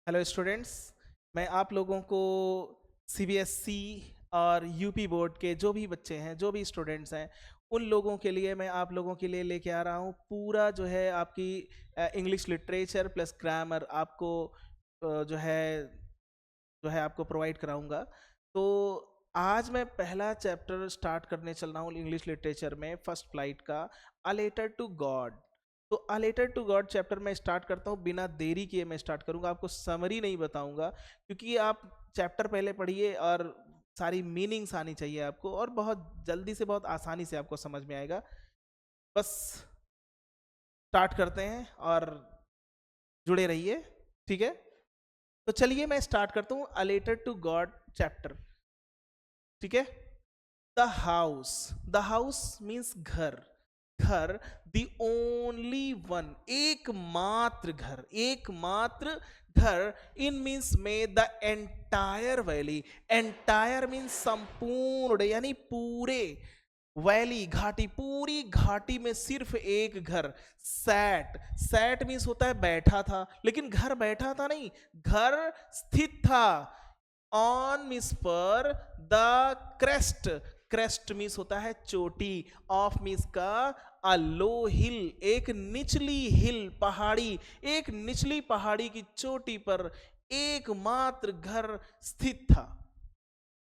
Hello students. मैं आप लोगों को सीबीएसई और यूपी बोर्ड के जो भी बच्चे हैं, जो भी स्टूडेंट्स हैं, उन लोगों के लिए मैं आप लोगों के लिए लेके आ रहा हूँ पूरा जो है आपकी इंग्लिश लिटरेचर प्लस ग्रामर आपको जो है आपको प्रोवाइड कराऊंगा। तो आज मैं पहला चैप्टर स्टार्ट करने चल रहा हूँ इंग्लिश लिटरेचर में, फर्स्ट फ्लाइट का, अ लेटर टू गॉड। तो a letter to God chapter मैं स्टार्ट करता हूँ, बिना देरी किए मैं स्टार्ट करूँगा। आपको समरी नहीं बताऊँगा क्योंकि आप चैप्टर पहले पढ़िए और सारी मीनिंग्स आनी चाहिए आपको, और बहुत जल्दी से बहुत आसानी से आपको समझ में आएगा। बस स्टार्ट करते हैं और जुड़े रहिए, ठीक है। तो चलिए मैं स्टार्ट करता हूँ a letter to God chapter, ठीक है। द हाउस मीन्स घर। घर, द ओनली वन, एकमात्र घर, एकमात्र घर। इन मीन्स में the entire valley. Entire means संपूर्ण, यानी पूरे। वैली घाटी, पूरी घाटी में सिर्फ एक घर। सैट, सैट मीन्स होता है बैठा था, लेकिन घर बैठा था नहीं, घर स्थित था। ऑन मीन्स पर, द क्रेस्ट, क्रेस्ट मीन्स होता है चोटी, ऑफ मीन्स का अ लो हिल, एक निचली हिल, पहाड़ी, एक निचली पहाड़ी की चोटी पर एकमात्र घर स्थित था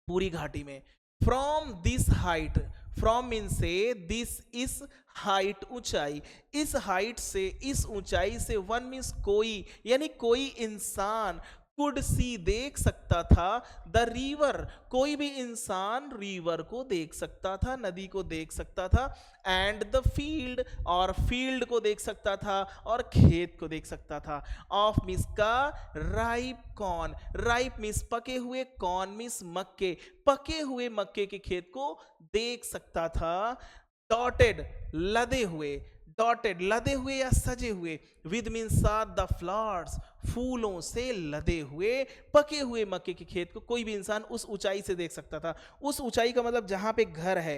पूरी घाटी में। From this height, from mean से, दिस इस हाइट ऊंचाई, इस हाइट से, इस ऊंचाई से, वन मीन्स कोई, यानी कोई इंसान, कुड सी देख सकता था, द रिवर, कोई भी इंसान रिवर को देख सकता था, नदी को देख सकता था, एंड द फील्ड, और फील्ड को देख सकता था, और खेत को देख सकता था। ऑफ मिस का राइप कॉर्न, राइप मिस पके हुए, कॉर्न मिस मक्के, पके हुए मक्के के खेत को देख सकता था। डॉटेड, लदे हुए, डॉटेड लदे हुए या सजे हुए, विद मीन साथ, द फ्लावर्स, फूलों से लदे हुए पके हुए मक्के के खेत को कोई भी इंसान उस ऊंचाई से देख सकता था। उस ऊंचाई का मतलब जहां पे घर है,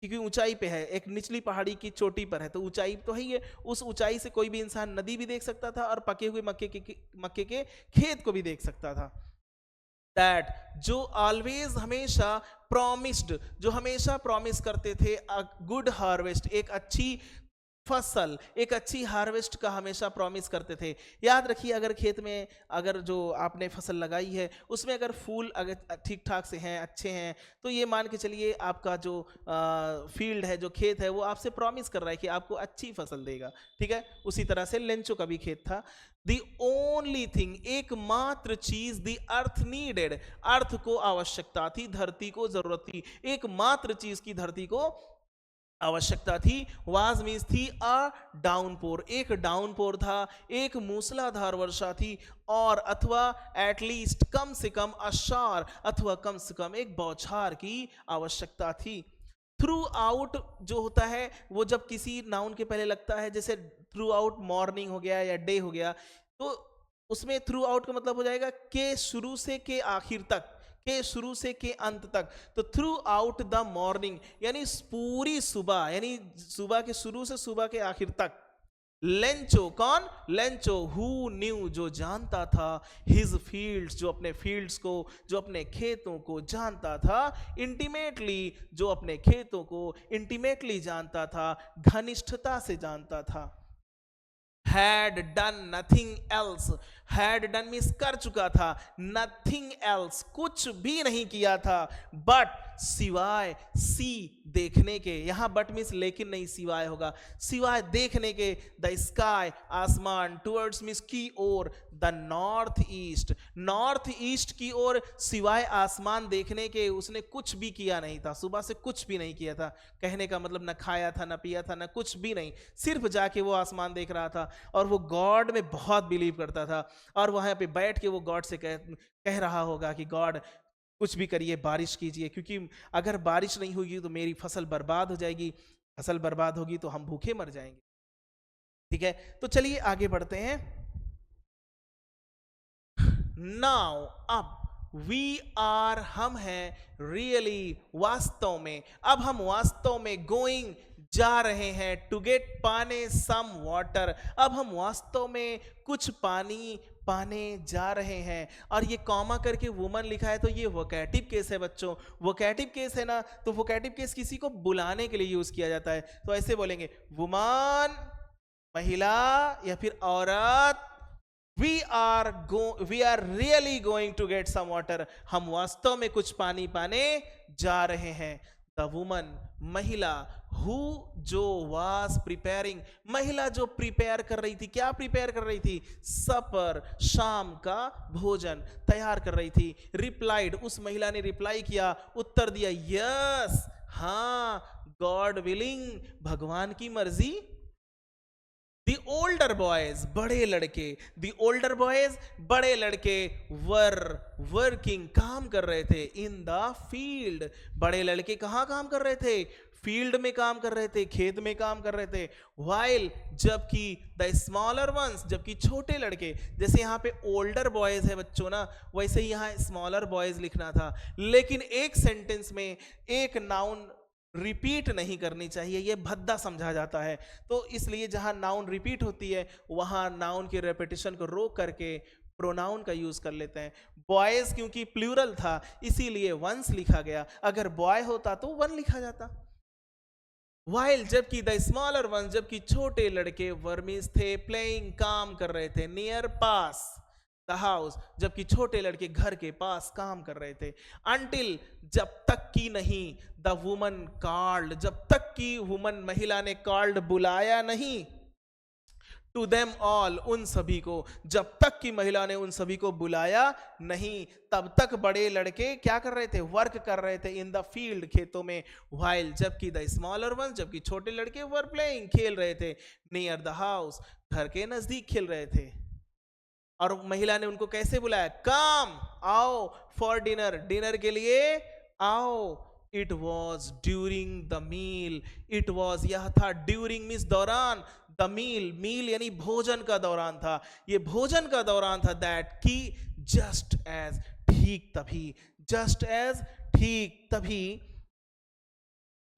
क्योंकि ऊंचाई पे है, एक निचली पहाड़ी की चोटी पर है, तो ऊंचाई तो है ही है। उस ऊंचाई से कोई भी इंसान नदी भी देख सकता था और पके हुए मक्के के खेत को भी देख सकता था। दैट, जो ऑलवेज, हमेशा, प्रॉमिस्ड, जो हमेशा प्रॉमिस करते थे, अ गुड हार्वेस्ट, एक अच्छी फसल, एक अच्छी हार्वेस्ट का हमेशा प्रॉमिस करते थे। याद रखिए, अगर खेत में, अगर जो आपने फसल लगाई है उसमें अगर फूल अगर ठीक ठाक से हैं, अच्छे हैं, तो ये मान के चलिए आपका जो फील्ड है, जो खेत है, वो आपसे प्रॉमिस कर रहा है कि आपको अच्छी फसल देगा, ठीक है। उसी तरह से लेंचो का भी खेत था। द ओनली थिंग, एकमात्र चीज, द अर्थ नीडेड, अर्थ को आवश्यकता थी, धरती को जरूरत थी, एकमात्र चीज की धरती को आवश्यकता थी। वाज मीन्स थी अ डाउनपोर, एक डाउनपोर था, एक मूसलाधार वर्षा थी, और अथवा एटलीस्ट, कम से कम, अशार, अथवा कम से कम एक बौछार की आवश्यकता थी। थ्रू आउट जो होता है वो जब किसी नाउन के पहले लगता है, जैसे थ्रू आउट मॉर्निंग हो गया या डे हो गया, तो उसमें थ्रू आउट का मतलब हो जाएगा के शुरू से के आखिर तक, के शुरू से के अंत तक। तो थ्रू आउट द मॉर्निंग यानी पूरी सुबह, यानी सुबह के शुरू से सुबह के आखिर तक। लेंचो, कौन? लेंचो, हु न्यू, जो जानता था, हिज फील्ड्स, जो अपने फील्ड्स को, जो अपने खेतों को जानता था, इंटीमेटली, जो अपने खेतों को इंटीमेटली जानता था, घनिष्ठता से जानता था। Had done nothing else, had done means कर चुका था, नथिंग एल्स कुछ भी नहीं किया था, बट सिवाय, सी देखने के, यहां बट मीन्स लेकिन नहीं, सिवाय होगा, सिवाय देखने के, द स्काई आसमान, टुवर्ड्स मीन्स की ओर, the north east, north east की ओर, सिवाय आसमान देखने के उसने कुछ भी किया नहीं था, सुबह से कुछ भी नहीं किया था। कहने का मतलब न खाया था, न पिया था, न कुछ भी नहीं, सिर्फ जाके वो आसमान देख रहा था। और वो गॉड में बहुत बिलीव करता था, और वहां पे बैठ के वो गॉड से कह रहा होगा कि गॉड कुछ भी करिए, बारिश कीजिए, क्योंकि अगर बारिश नहीं होगी तो मेरी फसल बर्बाद हो जाएगी, फसल बर्बाद होगी तो हम भूखे मर जाएंगे, ठीक है। तो चलिए आगे बढ़ते हैं। नाउ, अब, वी आर, हम हैं, रियली, वास्तव में, अब हम वास्तव में, गोइंग, जा रहे हैं, टू गेट पाने सम वाटर, अब हम वास्तव में कुछ पानी पाने जा रहे हैं। और ये कॉमा करके वुमन लिखा है तो ये वोकैटिव केस है बच्चों, वोकैटिव केस है ना, तो वोकैटिव केस किसी को बुलाने के लिए यूज किया जाता है, तो ऐसे बोलेंगे वुमन महिला या फिर औरत, we are really going to get some water, हम वास्तव में कुछ पानी पाने जा रहे हैं। द वुमन महिला, हु जो वाज प्रिपेयरिंग, महिला जो प्रिपेयर कर रही थी, क्या प्रिपेयर कर रही थी, सपर शाम का भोजन तैयार कर रही थी। रिप्लाइड, उस महिला ने रिप्लाई किया, उत्तर दिया, यस हाँ, गॉड विलिंग, भगवान की मर्जी। The older boys, बड़े लड़के, the older boys, बड़े लड़के, were working, काम कर रहे थे, in the field, बड़े लड़के कहाँ काम कर रहे थे, फील्ड में काम कर रहे थे, खेत में काम कर रहे थे। while, जबकि the smaller ones, जबकि छोटे लड़के, जैसे यहाँ पे older boys है बच्चों ना, वैसे ही यहाँ smaller boys लिखना था, लेकिन एक सेंटेंस में एक नाउन रिपीट नहीं करनी चाहिए, ये भद्दा समझा जाता है, तो इसलिए जहां नाउन रिपीट होती है वहां नाउन के रेपिटेशन को रोक करके प्रोनाउन का यूज कर लेते हैं। बॉयज क्योंकि प्लूरल था इसीलिए वंस लिखा गया, अगर बॉय होता तो वन लिखा जाता। वाइल, जबकि द स्मॉलर वन, जबकि छोटे लड़के, वर्मिस थे, प्लेइंग काम कर रहे थे, नियर पास द हाउस, जबकि छोटे लड़के घर के पास काम कर रहे थे। अंटिल, जब तक की नहीं, द वुमन कॉल्ड, जब तक की वुमन महिला ने कॉल्ड बुलाया नहीं, टू देम ऑल, उन सभी को, जब तक की महिला ने उन सभी को बुलाया नहीं तब तक बड़े लड़के क्या कर रहे थे, वर्क कर रहे थे, इन द फील्ड, खेतों में। व्हाइल, जबकि द स्मॉलर वन, जबकि छोटे लड़के, वर प्लेइंग, खेल रहे थे, नियर द हाउस, घर के नजदीक खेल रहे थे। और महिला ने उनको कैसे बुलाया, कम, आओ, फॉर डिनर, डिनर के लिए आओ। It was during the meal, it was, यह था, ड्यूरिंग मीन्स दौरान, द मील, मील यानी भोजन का दौरान था, ये भोजन का दौरान था, दैट की, जस्ट एज, ठीक तभी, जस्ट एज, ठीक तभी,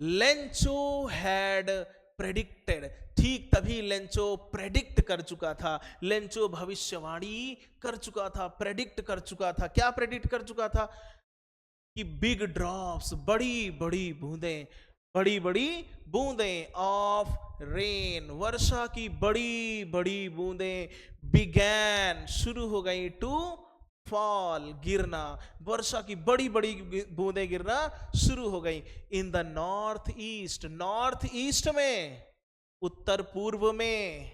लेंचो हैड प्रेडिक्टेड, ठीक तभी लेंचो प्रेडिक्ट कर चुका था, लेंचो भविष्यवाणी कर चुका था, प्रेडिक्ट कर चुका था। क्या प्रेडिक्ट कर चुका था कि बिग ड्रॉप्स, बड़ी बड़ी बूंदें, बड़ी बड़ी बूंदें, ऑफ रेन, वर्षा की बड़ी बड़ी बूंदें, बिगैन, शुरू हो गई, टू फॉल, गिरना, वर्षा की बड़ी बड़ी बूंदें गिरना शुरू हो गई। In the north east, north east में, उत्तर पूर्व में,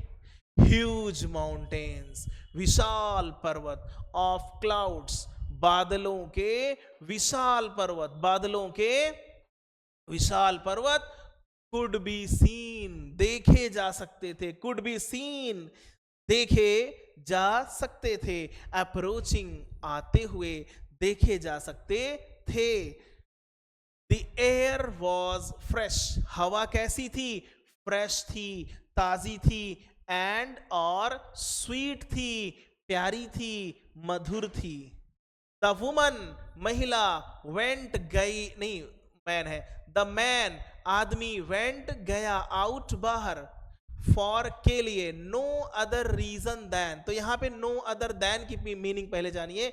ह्यूज माउंटेन्स, विशाल पर्वत, ऑफ क्लाउड्स, बादलों के विशाल पर्वत, बादलों के विशाल पर्वत, कुड बी सीन, देखे जा सकते थे, कुड बी सीन, देखे जा सकते थे, अप्रोचिंग, आते हुए, देखे जा सकते थे। द एयर वॉज फ्रेश, हवा कैसी थी, फ्रेश थी, ताजी थी, एंड और स्वीट थी, प्यारी थी, मधुर थी। द वुमन, महिला, वेंट, गई, नहीं मैन है, द मैन, आदमी, वेंट, गया, आउट, बाहर, फॉर, के लिए, नो अदर रीजन देन, तो यहां पे नो अदर देन की मीनिंग पहले जानिए।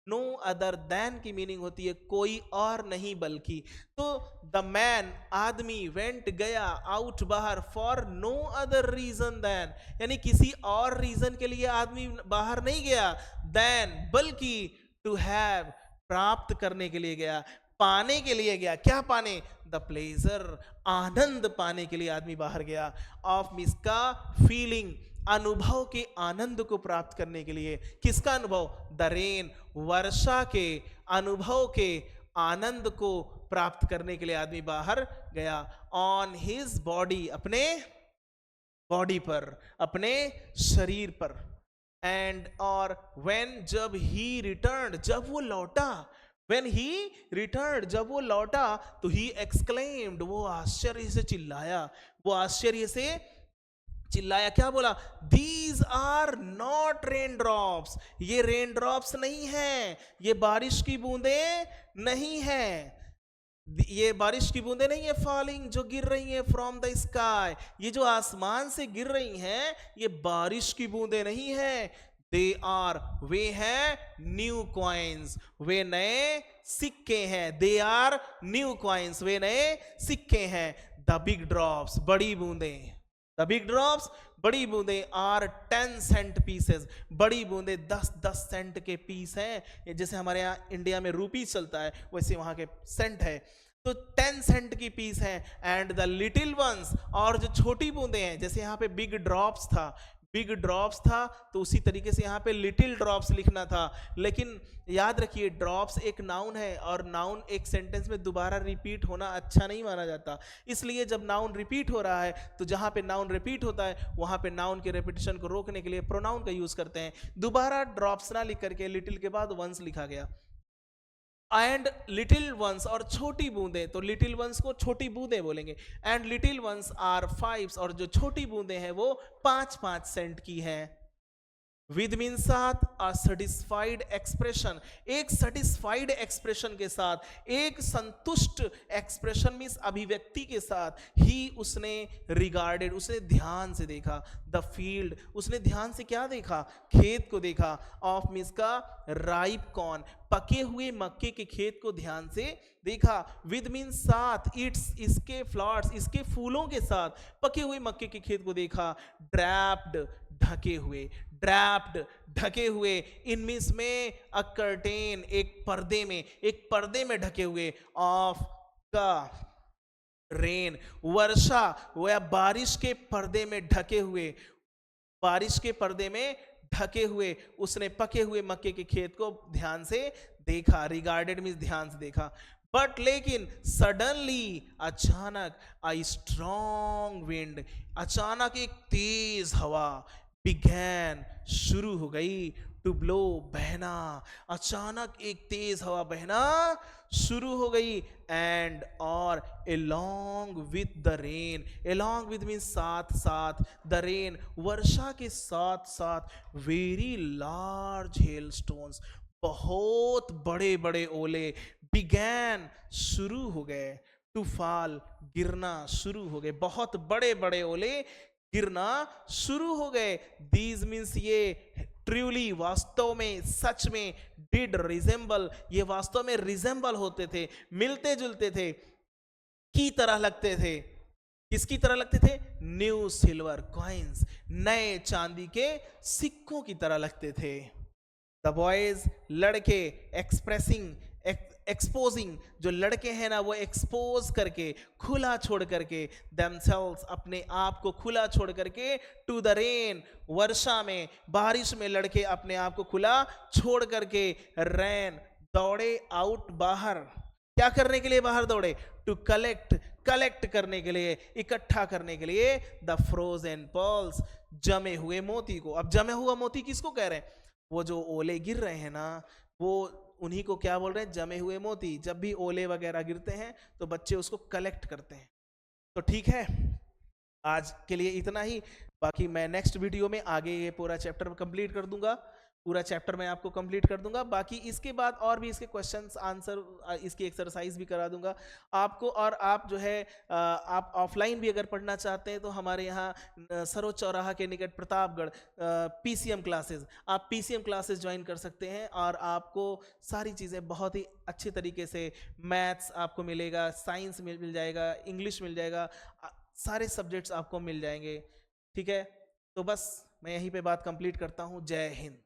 नो अदर देन की मीनिंग होती है कोई और नहीं बल्कि, तो द मैन, आदमी, वेंट, गया, आउट, बाहर, for no other reason than, यानी किसी और रीजन के लिए आदमी बाहर नहीं गया, देन, बल्कि, टू हैव, प्राप्त करने के लिए गया, पाने के लिए गया, क्या पाने, द प्लेजर, आनंद पाने के लिए आदमी बाहर गया, ऑफ मिस का, फीलिंग, अनुभव के आनंद को प्राप्त करने के लिए, किसका अनुभव, द रेन, वर्षा के अनुभव के आनंद को प्राप्त करने के लिए आदमी बाहर गया। ऑन हिज बॉडी, अपने बॉडी पर, अपने शरीर पर, एंड और व्हेन, जब ही रिटर्न, जब वो लौटा, When he returned, जब वो लौटा, तो he exclaimed, वो आश्चर्य से चिल्लाया, वो आश्चर्य से चिल्लाया, क्या बोला, These are not raindrops, ये रेन ड्रॉप्स नहीं हैं, ये बारिश की बूंदें नहीं हैं, ये बारिश की बूंदें नहीं है फॉलिंग, जो गिर रही हैं फ्रॉम द स्काई, ये जो आसमान से गिर रही हैं ये बारिश की बूंदें नहीं है। दे आर, वे हैं न्यू कॉइन्स, वे नए सिक्के हैं। दे आर न्यू कॉइन्स, वे नए सिक्के हैं। द बिग ड्रॉप्स, बड़ी बूंदें, द बिग ड्रॉप्स, बड़ी बूंदें आर 10 सेंट पीसेस, बड़ी बूंदें 10-10 सेंट के पीस हैं। जैसे हमारे यहाँ इंडिया में रूपी चलता है वैसे वहां के सेंट है, तो 10 सेंट की पीस है। एंड द लिटिल वंस, और जो छोटी बूंदें हैं, जैसे यहाँ पे बिग ड्रॉप्स था, बिग ड्रॉप्स था तो उसी तरीके से यहाँ पे लिटिल ड्रॉप्स लिखना था। लेकिन याद रखिए ड्रॉप्स एक नाउन है और नाउन एक सेंटेंस में दोबारा रिपीट होना अच्छा नहीं माना जाता। इसलिए जब नाउन रिपीट हो रहा है तो जहाँ पे नाउन रिपीट होता है वहाँ पे नाउन के रेपिटेशन को रोकने के लिए प्रोनाउन का यूज करते हैं। दोबारा ड्रॉप्स ना लिख करके लिटिल के बाद वंस लिखा गया। एंड लिटिल वंस, और छोटी बूंदें, तो लिटिल वंस को छोटी बूंदें बोलेंगे। एंड लिटिल वंस आर 5, और जो छोटी बूंदें हैं वो 5-5 सेंट की हैं। विद मीन साथ अ सेटिस्फाइड एक्सप्रेशन, एक सेटिस्फाइड एक्सप्रेशन के साथ, एक संतुष्ट एक्सप्रेशन मीन्स अभिव्यक्ति के साथ ही उसने रिगार्डेड, उसने ध्यान से देखा। द फील्ड, उसने ध्यान से क्या देखा? खेत को देखा। ऑफ मीन्स का राइप कॉर्न, पके हुए मक्के के खेत को ध्यान से देखा। विद मीन साथ, इट्स, इसके फ्लावर्स, इसके फूलों के साथ पके हुए मक्के के खेत को देखा। ड्रैप्ड, ढके हुए, ड्रैप्ड, ढके हुए। इन मीन्स में अ कर्टेन, एक पर्दे में, एक पर्दे में ढके हुए। ऑफ का रेन, वर्षा या बारिश के पर्दे में ढके हुए, बारिश के पर्दे में ढके हुए उसने पके हुए मक्के के खेत को ध्यान से देखा। रिगार्डेड मीन्स ध्यान से देखा। बट लेकिन सडनली, अचानक, अ स्ट्रॉन्ग विंड, अचानक एक तेज हवा, बिगैन, शुरू हो गई, टू ब्लो, बहना, अचानक एक तेज हवा बहना शुरू हो गई। एंड और along with the rain, along with means साथ साथ, the rain, वर्षा के साथ साथ, very large hailstones, बहुत बड़े बड़े ओले, began, शुरू हो गए, to fall, गिरना शुरू हो गए, बहुत बड़े बड़े ओले गिरना शुरू हो गए। दीज मीन्स ये ट्रूली, वास्तव में, सच में, डिड रिजेंबल, ये वास्तव में रिजेंबल होते थे, मिलते जुलते थे, की तरह लगते थे। किसकी तरह लगते थे? न्यू सिल्वर कॉइन्स, नए चांदी के सिक्कों की तरह लगते थे। द बॉयज, लड़के, एक्सप्रेसिंग, एक्सपोजिंग, जो लड़के हैं ना वो एक्सपोज करके, खुला छोड़ करके, themselves, अपने आप को खुला छोड़ करके, टू द रेन, वर्षा में, बारिश में लड़के अपने आप को खुला छोड़ करके, रैन, दौड़े, आउट, बाहर, क्या करने के लिए बाहर दौड़े? टू कलेक्ट, कलेक्ट करने के लिए, इकट्ठा करने के लिए, द फ्रोजन पर्ल्स, जमे हुए मोती को। अब जमे हुआ मोती किसको कह रहे हैं? वो जो ओले गिर रहे हैं ना, वो उन्हीं को क्या बोल रहे हैं? जमे हुए मोती। जब भी ओले वगैरह गिरते हैं तो बच्चे उसको कलेक्ट करते हैं। तो ठीक है, आज के लिए इतना ही। बाकी मैं नेक्स्ट वीडियो में आगे ये पूरा चैप्टर कंप्लीट कर दूंगा, पूरा चैप्टर मैं आपको कंप्लीट कर दूंगा। बाकी इसके बाद और भी इसके क्वेश्चंस आंसर, इसकी एक्सरसाइज भी करा दूंगा आपको। और आप जो है आप ऑफलाइन भी अगर पढ़ना चाहते हैं तो हमारे यहाँ सरोज चौराहा के निकट प्रतापगढ़ पीसीएम क्लासेस, आप पीसीएम क्लासेस ज्वाइन कर सकते हैं और आपको सारी चीज़ें बहुत ही अच्छे तरीके से, मैथ्स आपको मिलेगा, साइंस मिल जाएगा, इंग्लिश मिल जाएगा, सारे सब्जेक्ट्स आपको मिल जाएंगे। ठीक है, तो बस मैं यहीं पे बात कंप्लीट करता हूँ। जय हिंद।